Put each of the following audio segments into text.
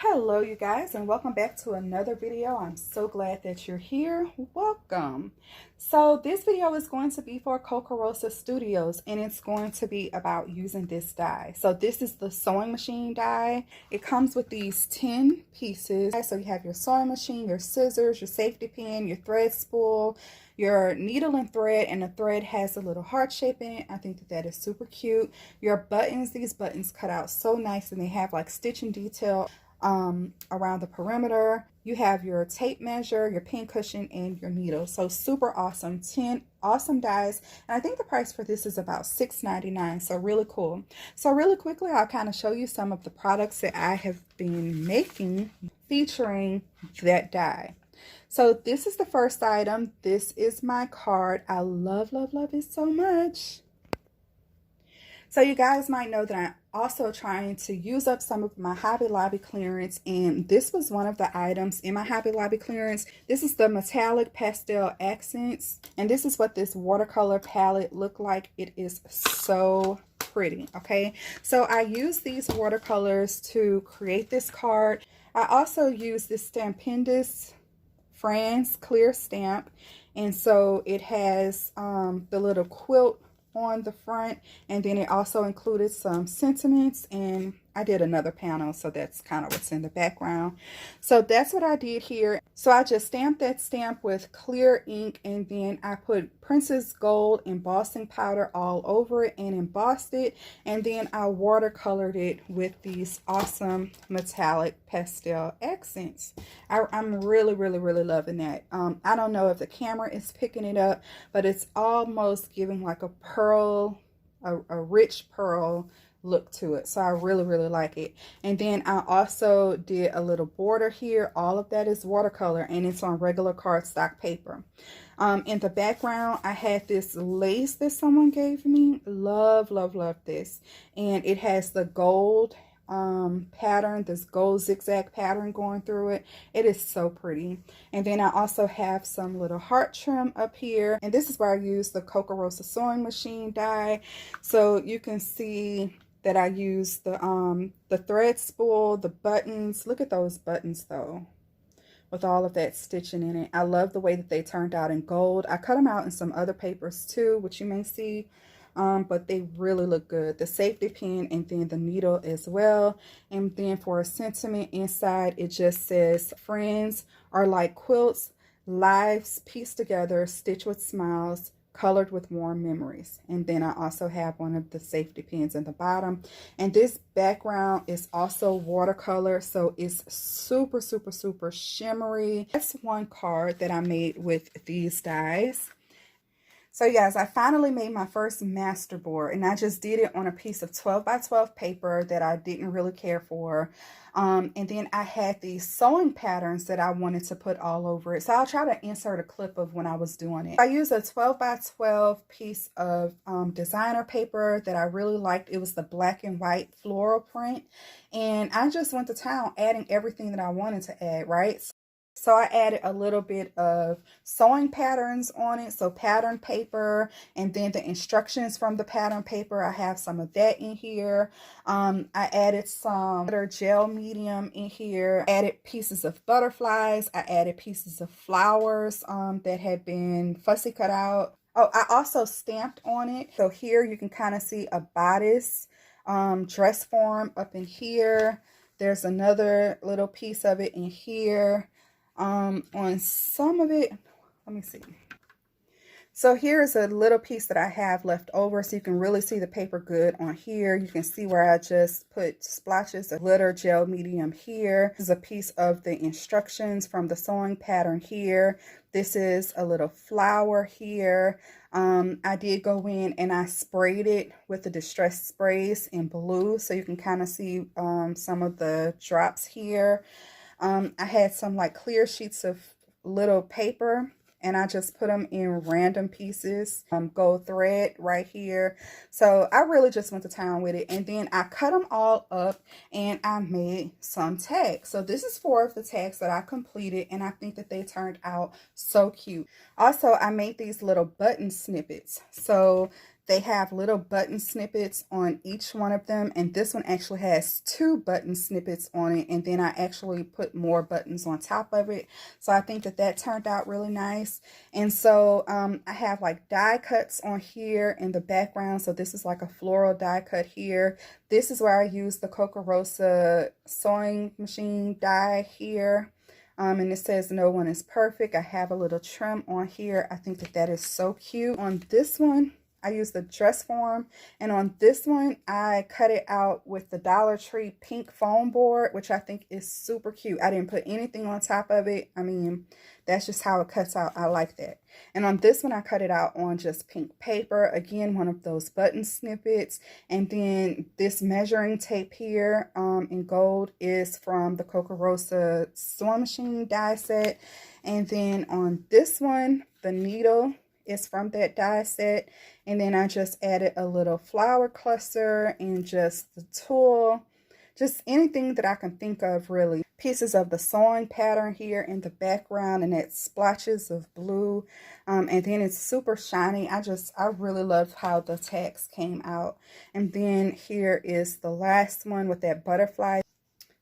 Hello you guys, and welcome back to another video. I'm so glad that you're here. Welcome. So this video is going to be for Kokorosa Studios, and it's going to be about using this die. So this is the sewing machine die. It comes with these 10 pieces. So you have your sewing machine, your scissors, your safety pin, your thread spool, your needle and thread, and the thread has a little heart shape in it. I think that is super cute. Your buttons, these buttons cut out so nice, and they have like stitching detail around the perimeter. You have your tape measure, your pin cushion, and your needle. So super awesome. 10 awesome dies, and I think the price for this is about $6.99, so really cool. So really quickly, I'll kind of show you some of the products that I have been making featuring that die. So this is the first item. This is my card. I love it so much. So you guys might know that I'm also trying to use up some of my Hobby Lobby clearance, and this was one of the items in my Hobby Lobby clearance. This is the metallic pastel accents, and this is what this watercolor palette looked like. It is so pretty. Okay, so I use these watercolors to create this card. I also use this Stampendous France clear stamp, and so it has the little quilt on the front, and then it also included some sentiments, and I did another panel, so that's kind of what's in the background. So that's what I did here. So I just stamped that stamp with clear ink, and then I put Princess Gold embossing powder all over it and embossed it, and then I watercolored it with these awesome metallic pastel accents. I'm really loving that. I don't know if the camera is picking it up, but it's almost giving like a pearl, a rich pearl look to it. So I really like it. And then I also did a little border here. All of that is watercolor, and it's on regular cardstock paper. In the background, I had this lace that someone gave me. Love this. And it has the gold pattern, this gold zigzag pattern going through it. It is so pretty. And then I also have some little heart trim up here, and this is where I use the Kokorosa sewing machine die. So you can see that I use the thread spool, the buttons. Look at those buttons though, with all of that stitching in it. I love the way that they turned out in gold. I cut them out in some other papers too, which you may see, but they really look good. The safety pin, and then the needle as well. And then for a sentiment inside, it just says, "Friends are like quilts, lives pieced together, stitched with smiles, colored with warm memories." And then I also have one of the safety pins in the bottom, and this background is also watercolor, so it's super shimmery. That's one card that I made with these dies. So yes, I finally made my first masterboard, and I just did it on a piece of 12 by 12 paper that I didn't really care for. And then I had these sewing patterns that I wanted to put all over it. So I'll try to insert a clip of when I was doing it. I used a 12 by 12 piece of designer paper that I really liked. It was the black and white floral print. And I just went to town adding everything that I wanted to add, right? So I added a little bit of sewing patterns on it, so pattern paper, and then the instructions from the pattern paper. I have some of that in here. I added some gel medium in here. Added pieces of butterflies. I added pieces of flowers that had been fussy cut out. Oh, I also stamped on it. So here you can kind of see a bodice dress form up in here. There's another little piece of it in here. On some of it, let me see. So here's a little piece that I have left over, so you can really see the paper good on here. You can see where I just put splotches of glitter gel medium here. This is a piece of the instructions from the sewing pattern here. This is a little flower here. I did go in and I sprayed it with the distress sprays in blue, so you can kind of see some of the drops here. I had some like clear sheets of little paper, and I just put them in random pieces, gold thread right here. So I really just went to town with it, and then I cut them all up and I made some tags. So this is 4 of the tags that I completed, and I think that they turned out so cute. Also, I made these little button snippets. So They have little button snippets on each one of them, and this one actually has 2 button snippets on it, and then I actually put more buttons on top of it. So I think that that turned out really nice. And so I have like die cuts on here in the background. So this is like a floral die cut here. This is where I use the Kokorosa sewing machine die here. And it says no one is perfect. I have a little trim on here. I think that that is so cute. On this one, I use the dress form, and on this one I cut it out with the Dollar Tree pink foam board, which I think is super cute. I didn't put anything on top of it. I mean, that's just how it cuts out. I like that. And on this one I cut it out on just pink paper, again one of those button snippets. And then this measuring tape here in gold is from the Kokorosa sewing machine die set. And then on this one, the needle is from that die set. And then I just added a little flower cluster and just the tulle, just anything that I can think of really. Pieces of the sewing pattern here in the background, and that splotches of blue. And then it's super shiny. I really love how the tags came out. And then here is the last one with that butterfly.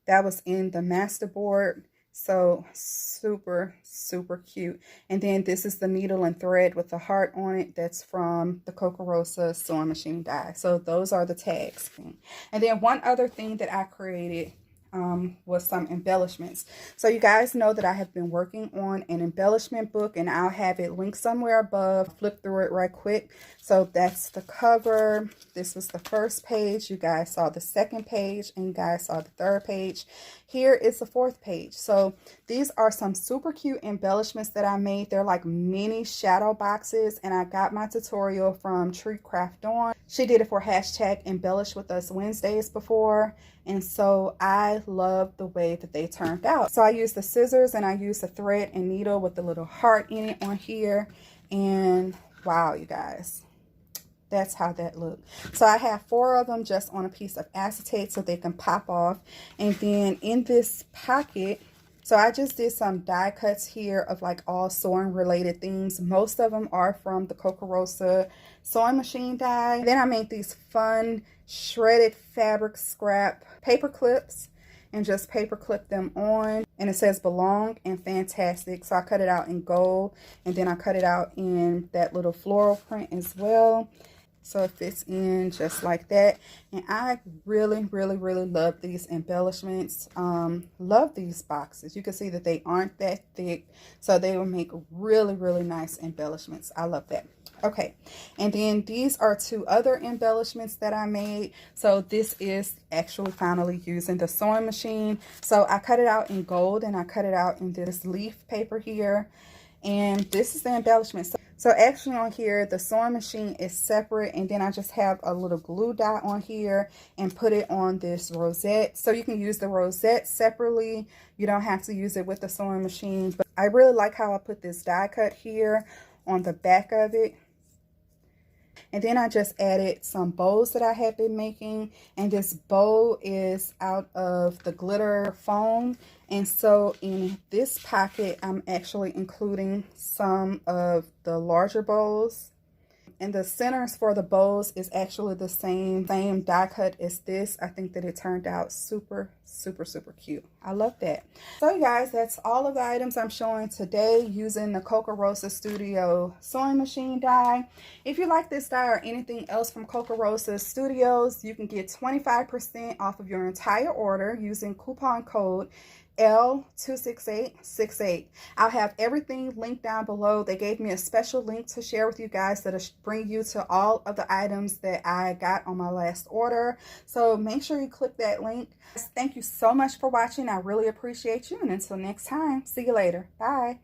That was in the Masterboard. So super, super cute. And then this is the needle and thread with the heart on it. That's from the Kokorosa sewing machine die. So those are the tags. And then one other thing that I created was some embellishments. So you guys know that I have been working on an embellishment book, and I'll have it linked somewhere above. Flip through it right quick. So that's the cover. This was the first page. You guys saw the second page, and you guys saw the third page. Here is the fourth page. So these are some super cute embellishments that I made. They're like mini shadow boxes, and I got my tutorial from Tree Craft Dawn. She did it for hashtag Embellish With Us Wednesdays before, and so I love the way that they turned out. So I used the scissors, and I used the thread and needle with the little heart in it on here, and wow, you guys, that's how that looked. So I have 4 of them just on a piece of acetate so they can pop off. And then in this pocket, so I just did some die cuts here of like all sewing related things. Most of them are from the Kokorosa sewing machine die. Then I made these fun shredded fabric scrap paper clips and just paper clip them on. And it says belong and fantastic. So I cut it out in gold, and then I cut it out in that little floral print as well. So it fits in just like that. And I really, really, really love these embellishments. Love these boxes. You can see that they aren't that thick, so they will make really, really nice embellishments. I love that. Okay, and then these are 2 other embellishments that I made. So this is actually finally using the sewing machine. So I cut it out in gold, and I cut it out in this leaf paper here. And this is the embellishment. So actually on here, the sewing machine is separate, and then I just have a little glue dot on here and put it on this rosette. So you can use the rosette separately. You don't have to use it with the sewing machine. But I really like how I put this die cut here on the back of it. And then I just added some bows that I had been making, and this bow is out of the glitter foam. And so in this pocket, I'm actually including some of the larger bows. And the centers for the bows is actually the same die cut as this. I think that it turned out super, super, super cute. I love that. So you guys, that's all of the items I'm showing today using the Kokorosa Studio sewing machine die. If you like this die or anything else from Kokorosa Studios, you can get 25% off of your entire order using coupon code L26868. I'll have everything linked down below. They gave me a special link to share with you guys that'll bring you to all of the items that I got on my last order. So make sure you click that link. Thank you so much for watching. I really appreciate you. And until next time, see you later. Bye.